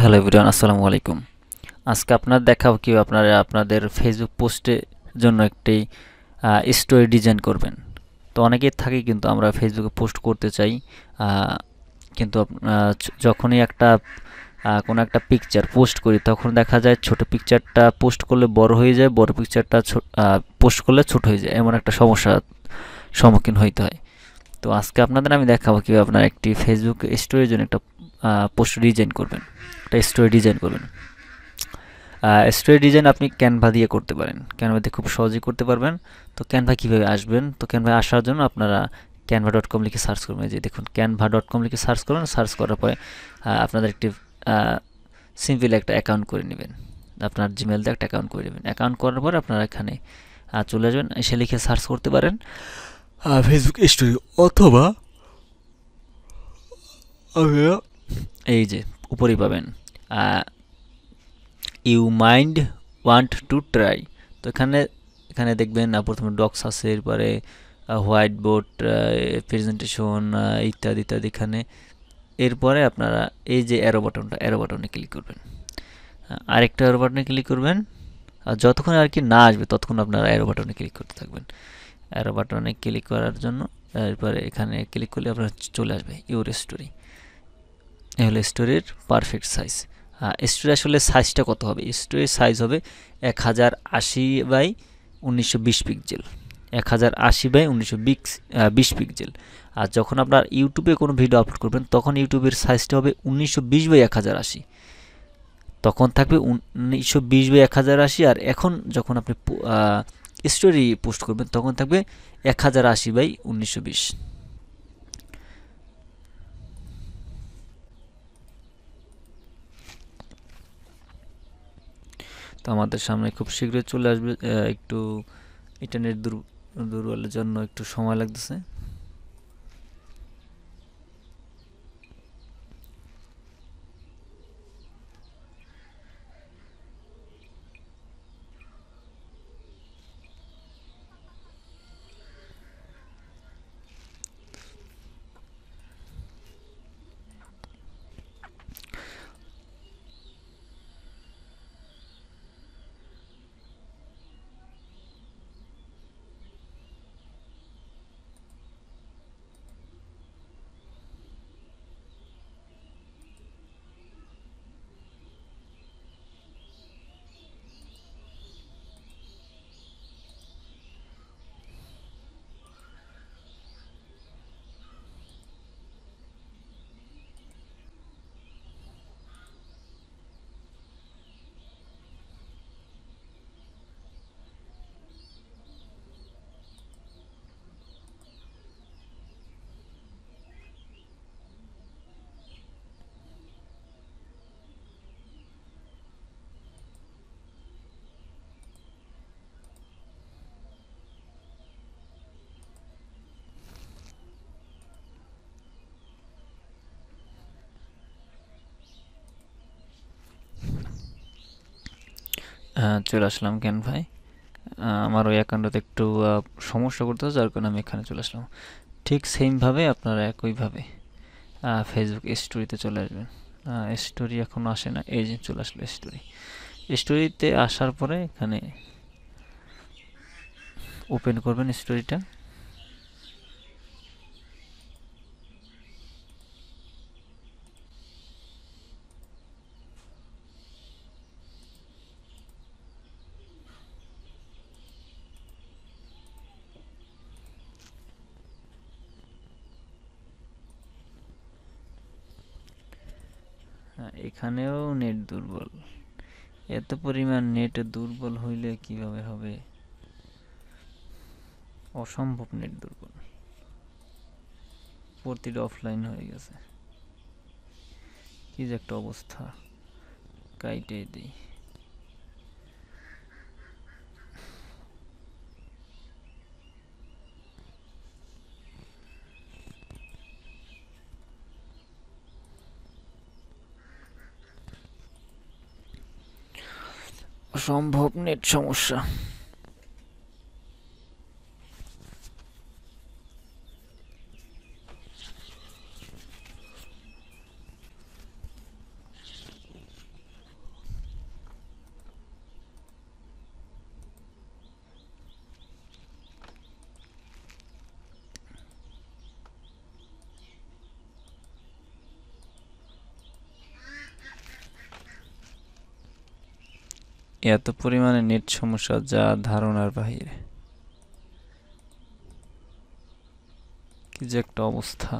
Hello everyone, আসসালামু আলাইকুম। আজকে আপনার দেখাবো কিভাবে আপনারা আপনাদের ফেসবুক পোস্টের জন্য একটি স্টোরি ডিজাইন করবেন। তো অনেকেই থাকে কিন্তু আমরা ফেসবুকে পোস্ট করতে চাই, আহ, কিন্তু যখনই কোনো একটা পিকচার পোস্ট করি তখন দেখা যায় ছোট পিকচারটা পোস্ট করলে বড় হয়ে যায়, বড় পিকচারটা পোস্ট করলে ছোট হয়ে যায়, এমন একটা সমস্যার সম্মুখীন হইতে হয়। তো আজকে আপনাদের আমি দেখাবো কিভাবে আপনার একটি ফেসবুক স্টোরির জন্য একটা পোস্ট ডিজাইন করবেন, একটা স্টোরি ডিজাইন করবেন। স্টোরি ডিজাইন আপনি ক্যানভা দিয়ে করতে পারেন, ক্যানভা দিয়ে খুব সহজেই করতে পারবেন। তো ক্যানভা কীভাবে আসবেন, তো ক্যানভা আসার জন্য আপনারা canva.com লিখে সার্চ করবেন। এই যে দেখুন canva.com লিখে সার্চ করবেন, সার্চ করার পরে আপনাদের একটি সিম্পল একটা অ্যাকাউন্ট করে নেবেন। আপনার জিমেল দিয়ে একটা অ্যাকাউন্ট করে নেবেন। অ্যাকাউন্ট করার পর আপনারা এখানে চলে আসবেন, এসে লিখে সার্চ করতে পারেন ফেসবুক স্টোরি, অথবা এই যে উপরেই পাবেন you mind want to try. তো এখানে এখানে দেখবেন প্রথমে ডক্স আছে, এরপরে হোয়াইট বোর্ড, প্রেজেন্টেশন, ইত্যাদি ইত্যাদি এখানে। এরপরে আপনারা এই যে অ্যারো বাটনটা, অ্যারো বাটনে ক্লিক করবেন, আরেকটা অ্যারো বাটনে ক্লিক করবেন। আর যতক্ষণ আর কি না আসবে ততক্ষণ আপনারা অ্যারো বাটনে ক্লিক করতে থাকবেন। অ্যারো বাটনে ক্লিক করার জন্য এরপরে এখানে ক্লিক করলে আপনার চলে আসবে ইউর স্টোরি। এ হলো স্টোরির পারফেক্ট সাইজ। স্টোরি আসলে সাইজটা কত হবে, স্টোরির সাইজ হবে 1080 বাই 1920 পিক্সেল, 1080 বাই 1920 পিক্সেল। আর যখন আপনার ইউটিউবে কোনো ভিডিও আপলোড করবেন তখন ইউটিউবের সাইজটা হবে 1920 বাই 1080, তখন থাকবে 1920 বাই 1080। আর এখন যখন আপনি স্টোরি পোস্ট করবেন তখন থাকবে 1080 বাই 1920। তো আমাদের সামনে খুব শীঘ্রই চলে আসবে। একটু ইন্টারনেট দুর্বলের জন্য একটু সময় লাগতেছে। চলে আসলাম ক্যানভায়। আমার ওই অ্যাকাউন্টটাতে একটু সমস্যা করতেছে, যার কারণে আমি এখানে চলে আসলাম। ঠিক সেমভাবে আপনারা একইভাবে ফেসবুক স্টোরিতে চলে আসবেন। স্টোরি এখনও আসে না, এই যে চলে আসলো স্টোরি। স্টোরিতে আসার পরে এখানে ওপেন করবেন স্টোরিটা। এখানেও নেট দুর্বল। এত পরিমাণ নেট দুর্বল হইলে কিভাবে হবে, অসম্ভব নেট দুর্বল। প্রতিটা অফলাইন হয়ে গেছে, কি যে একটা অবস্থা। কাইটে দিই। অসম্ভব নেট সমস্যা। এত পরিমাণে নেট সমস্যা যা ধারণার বাহিরে, কি যে একটা অবস্থা।